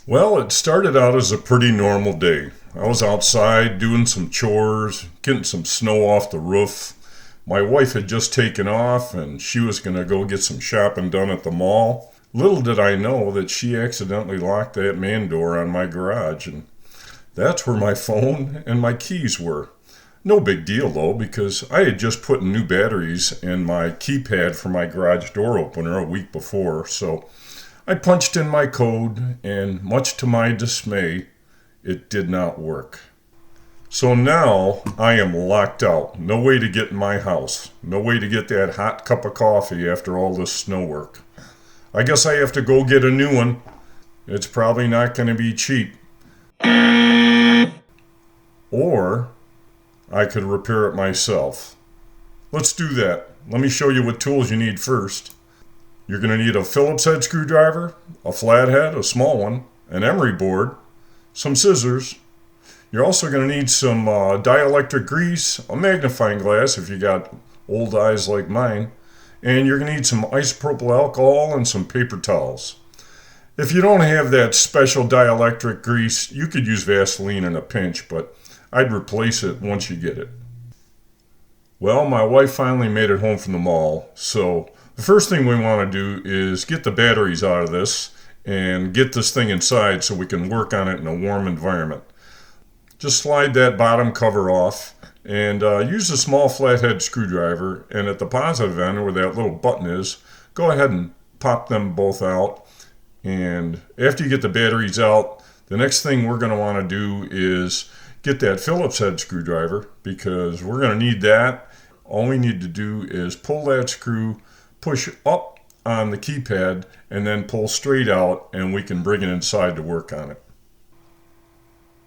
Well, it started out as a pretty normal day. I was outside doing some chores, getting some snow off the roof. My wife had just taken off and she was going to go get some shopping done at the mall. Little did I know that she accidentally locked that man door on my garage, and that's where my phone and my keys were. No big deal though, because I had just put new batteries in my keypad for my garage door opener a week before, so I punched in my code, and much to my dismay, it did not work. So now I am locked out. No way to get in my house. No way to get that hot cup of coffee after all this snow work. I guess I have to go get a new one. It's probably not going to be cheap. Or I could repair it myself. Let's do that. Let me show you what tools you need first. You're going to need a Phillips head screwdriver, a flathead, a small one, an emery board, some scissors. You're also going to need some dielectric grease, a magnifying glass if you got old eyes like mine, and you're going to need some isopropyl alcohol and some paper towels. If you don't have that special dielectric grease, you could use Vaseline in a pinch, but I'd replace it once you get it. Well, my wife finally made it home from the mall, so the first thing we want to do is get the batteries out of this and get this thing inside so we can work on it in a warm environment. Just slide that bottom cover off and use a small flathead screwdriver, and at the positive end where that little button is, go ahead and pop them both out. And after you get the batteries out, the next thing we're going to want to do is get that Phillips head screwdriver, because we're going to need that. All we need to do is pull that screw, push up on the keypad, and then pull straight out, and we can bring it inside to work on it.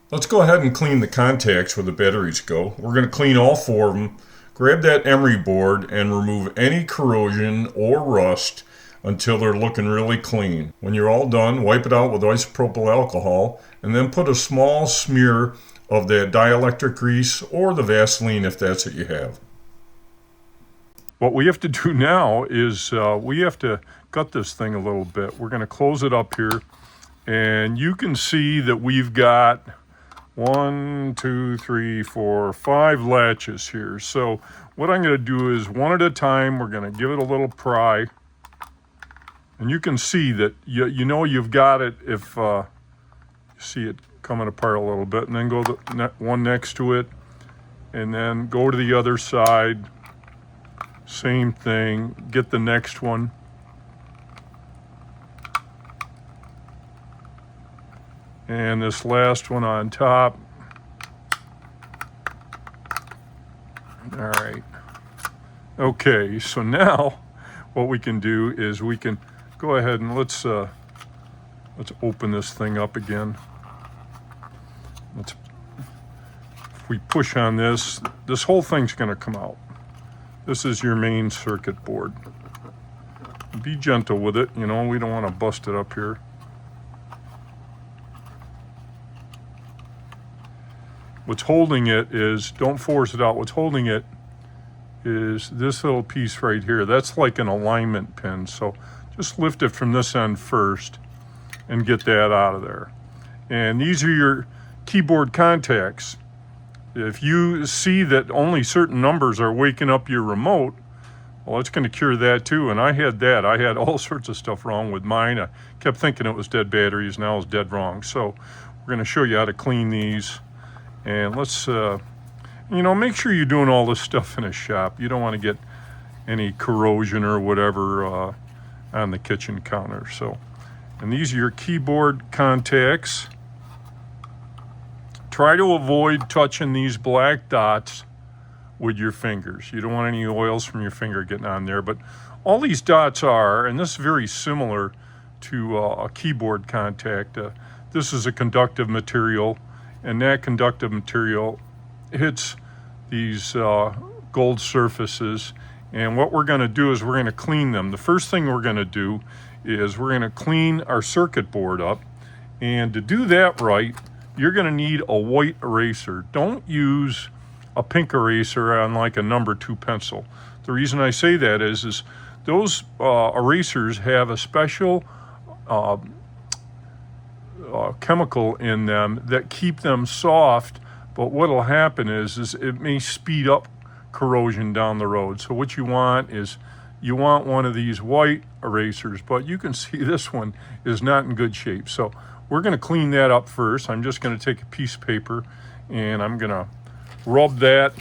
Let's go ahead and clean the contacts where the batteries go. We're going to clean all four of them. Grab that emery board and remove any corrosion or rust until they're looking really clean. When you're all done, wipe it out with isopropyl alcohol, and then put a small smear of that dielectric grease or the Vaseline if that's what you have. What we have to do now is we have to gut this thing a little bit. We're going to close it up here, and you can see that we've got 1, 2, 3, 4, 5 latches here. So what I'm going to do is one at a time, we're going to give it a little pry, and you can see that you know you've got it if you see it coming apart a little bit, and then go the one next to it, and then go to the other side. Same thing, get the next one. And this last one on top. All right. Okay, so now what we can do is we can go ahead and let's open this thing up again. If we push on this whole thing's going to come out. This is your main circuit board. Be gentle with it, we don't want to bust it up here. What's holding it is, don't force it out, what's holding it is this little piece right here. That's like an alignment pin, so just lift it from this end first and get that out of there. And these are your keyboard contacts. If you see that only certain numbers are waking up your remote, well, it's going to cure that too. And I had that. I had all sorts of stuff wrong with mine. I kept thinking it was dead batteries. Now it's dead wrong. So we're going to show you how to clean these. And let's, make sure you're doing all this stuff in a shop. You don't want to get any corrosion or whatever on the kitchen counter. So, and these are your keyboard contacts. Try to avoid touching these black dots with your fingers. You don't want any oils from your finger getting on there, but all these dots are, and this is very similar to a keyboard contact. This is a conductive material, and that conductive material hits these gold surfaces, and what we're going to do is we're going to clean them. The first thing we're going to do is we're going to clean our circuit board up, and to do that right, you're going to need a white eraser. Don't use a pink eraser on like a number 2 pencil. The reason I say that is those erasers have a special chemical in them that keep them soft, but what'll happen is it may speed up corrosion down the road. So what you want is you want one of these white erasers, but you can see this one is not in good shape. So we're going to clean that up first. I'm just going to take a piece of paper and I'm going to rub that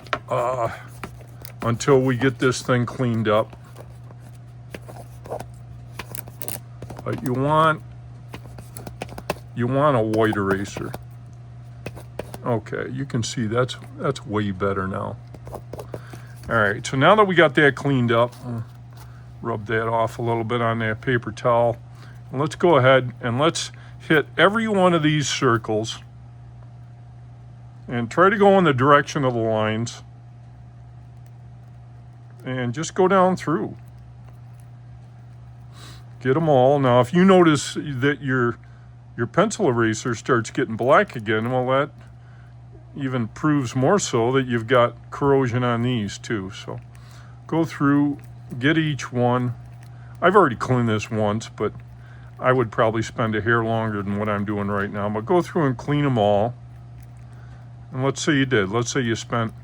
until we get this thing cleaned up. But you want a white eraser. Okay, you can see that's way better now. All right, so now that we got that cleaned up, rub that off a little bit on that paper towel. And let's go ahead and let's hit every one of these circles and try to go in the direction of the lines and just go down through. Get them all. Now, if you notice that your pencil eraser starts getting black again, well, that even proves more so that you've got corrosion on these too. So go through, get each one. I've already cleaned this once, but I would probably spend a hair longer than what I'm doing right now. But go through and clean them all. And let's say you did. Let's say you spent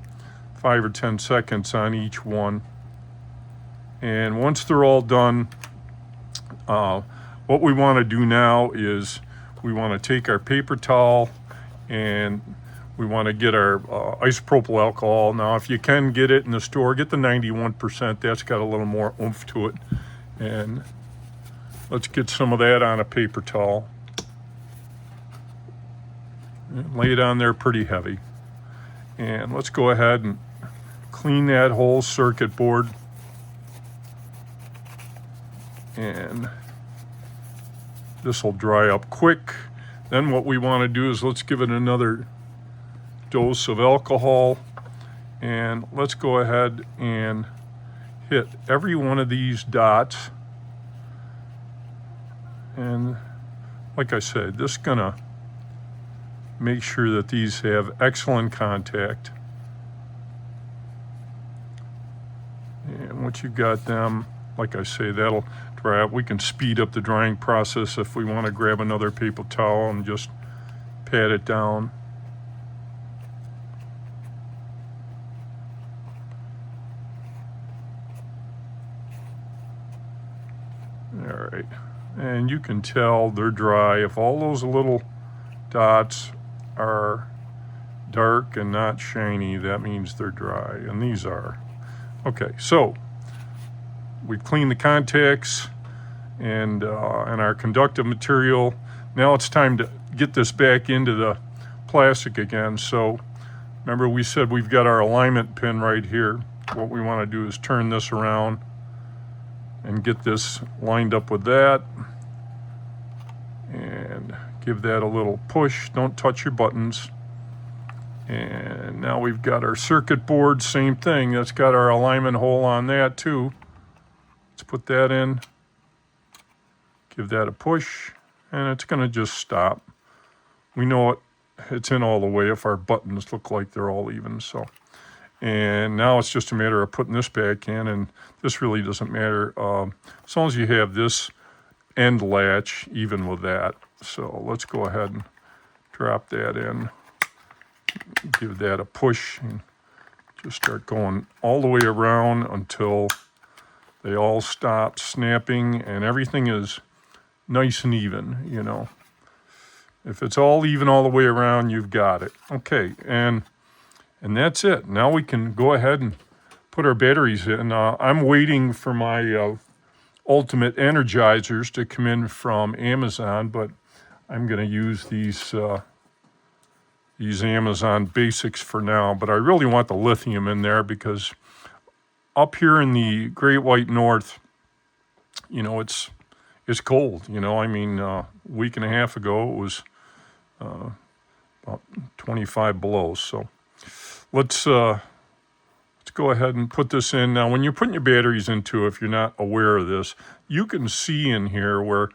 5 or 10 seconds on each one. And once they're all done, what we want to do now is we want to take our paper towel and we want to get our isopropyl alcohol. Now, if you can get it in the store, get the 91%. That's got a little more oomph to it. And let's get some of that on a paper towel. And lay it on there pretty heavy. And let's go ahead and clean that whole circuit board. And this will dry up quick. Then what we want to do is let's give it another dose of alcohol, and let's go ahead and hit every one of these dots. And like I said, this is gonna make sure that these have excellent contact. And once you got them, like I say, that'll dry up. We can speed up the drying process if we want to grab another paper towel and just pat it down. All right, and you can tell they're dry. If all those little dots are dark and not shiny, that means they're dry, and these are. Okay, so we clean the contacts and our conductive material. Now it's time to get this back into the plastic again. So remember we said we've got our alignment pin right here. What we want to do is turn this around and get this lined up with that and give that a little push. Don't touch your buttons. And now we've got our circuit board, same thing. That's got our alignment hole on that too. Let's put that in, give that a push, and it's gonna just stop. We know it's in all the way if our buttons look like they're all even, so. And now it's just a matter of putting this back in, and this really doesn't matter as long as you have this end latch even with that. So let's go ahead and drop that in, give that a push, and just start going all the way around until they all stop snapping and everything is nice and even, you know. If it's all even all the way around, you've got it. Okay, and that's it. Now we can go ahead and put our batteries in. I'm waiting for my Ultimate Energizers to come in from Amazon, but I'm going to use these Amazon Basics for now. But I really want the lithium in there because up here in the Great White North, you know, it's cold. You know, I mean, a week and a half ago it was about 25 below. So let's go ahead and put this in. Now, when you're putting your batteries into, if you're not aware of this, you can see in here where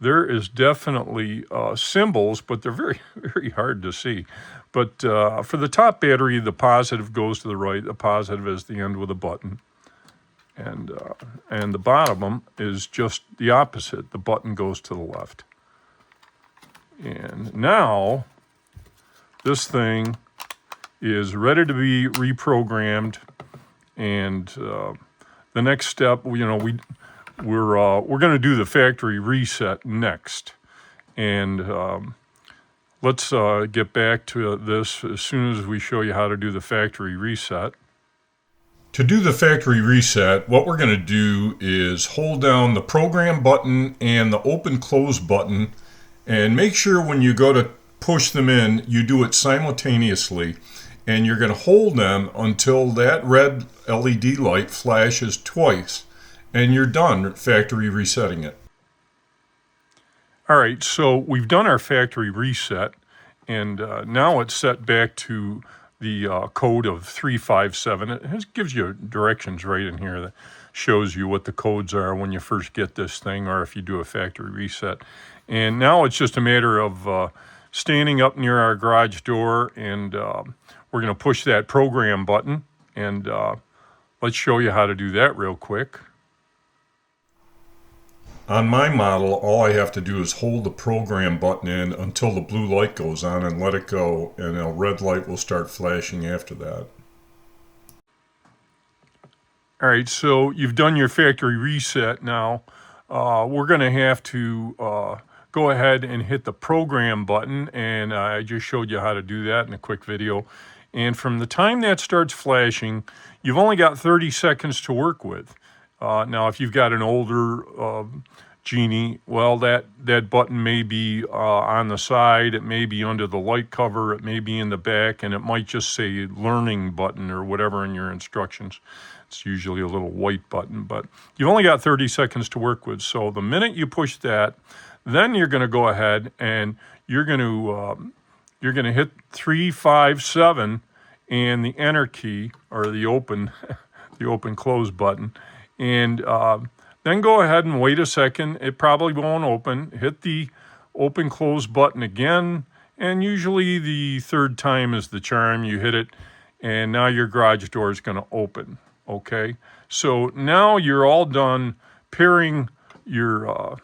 there is definitely symbols, but they're very, very hard to see. But for the top battery, the positive goes to the right. The positive is the end with a button. And the bottom is just the opposite. The button goes to the left. And now this thing is ready to be reprogrammed. And the next step, we're going to do the factory reset next. And let's get back to this as soon as we show you how to do the factory reset. To do the factory reset, what we're going to do is hold down the program button and the open close button, and make sure when you go to push them in, you do it simultaneously. And you're going to hold them until that red LED light flashes twice, and you're done factory resetting it. All right, so we've done our factory reset, and now it's set back to the code of 357. It gives you directions right in here that shows you what the codes are when you first get this thing, or if you do a factory reset. And now it's just a matter of standing up near our garage door, and we're going to push that program button, and let's show you how to do that real quick. On my model, all I have to do is hold the program button in until the blue light goes on and let it go, and a red light will start flashing after that. All right, so you've done your factory reset now. We're going to have to go ahead and hit the program button, and I just showed you how to do that in a quick video. And from the time that starts flashing, you've only got 30 seconds to work with. Now, if you've got an older Genie, well, that button may be on the side, it may be under the light cover, it may be in the back, and it might just say learning button or whatever in your instructions. It's usually a little white button, but you've only got 30 seconds to work with. So the minute you push that, then you're going to go ahead and you're going to hit 357 and the enter key, or the open close button. And then go ahead and wait a second. It probably won't open. Hit the open close button again, and usually the third time is the charm. You hit it, and now your garage door is going to open. Okay, so now you're all done pairing your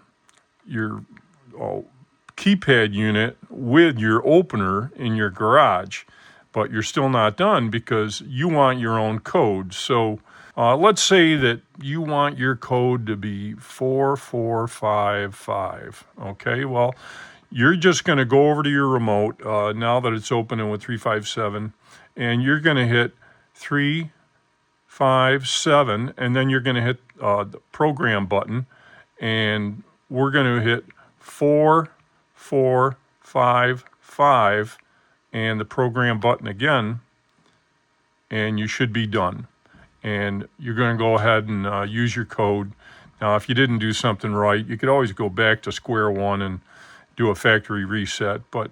keypad unit with your opener in your garage, but you're still not done because you want your own code. So let's say that you want your code to be 4455. Okay, well, you're just going to go over to your remote now that it's opening with 357, and you're going to hit 357, and then you're going to hit the program button, and we're going to hit 4455 and the program button again, and you should be done. And you're going to go ahead and use your code. Now, if you didn't do something right, you could always go back to square one and do a factory reset. But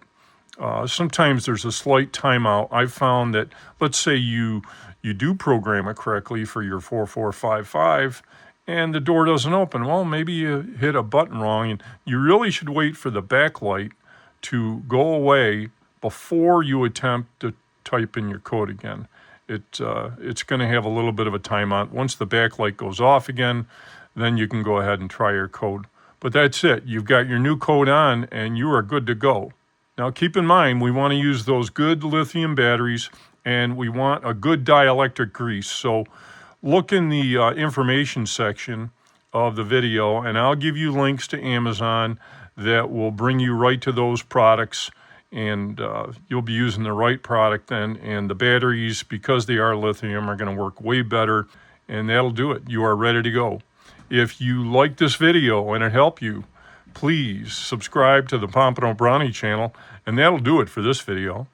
sometimes there's a slight timeout. I've found that, let's say you do program it correctly for your 4455, and the door doesn't open. Well, maybe you hit a button wrong, and you really should wait for the backlight to go away before you attempt to type in your code again. It's going to have a little bit of a timeout. Once the backlight goes off again, then you can go ahead and try your code. But that's it. You've got your new code on, and you are good to go. Now, keep in mind, we want to use those good lithium batteries, and we want a good dielectric grease. So look in the information section of the video, and I'll give you links to Amazon that will bring you right to those products. And you'll be using the right product then, and the batteries, because they are lithium, are going to work way better, and that'll do it. You are ready to go. If you like this video and it helped you, please subscribe to the Pompano Brownie channel, and that'll do it for this video.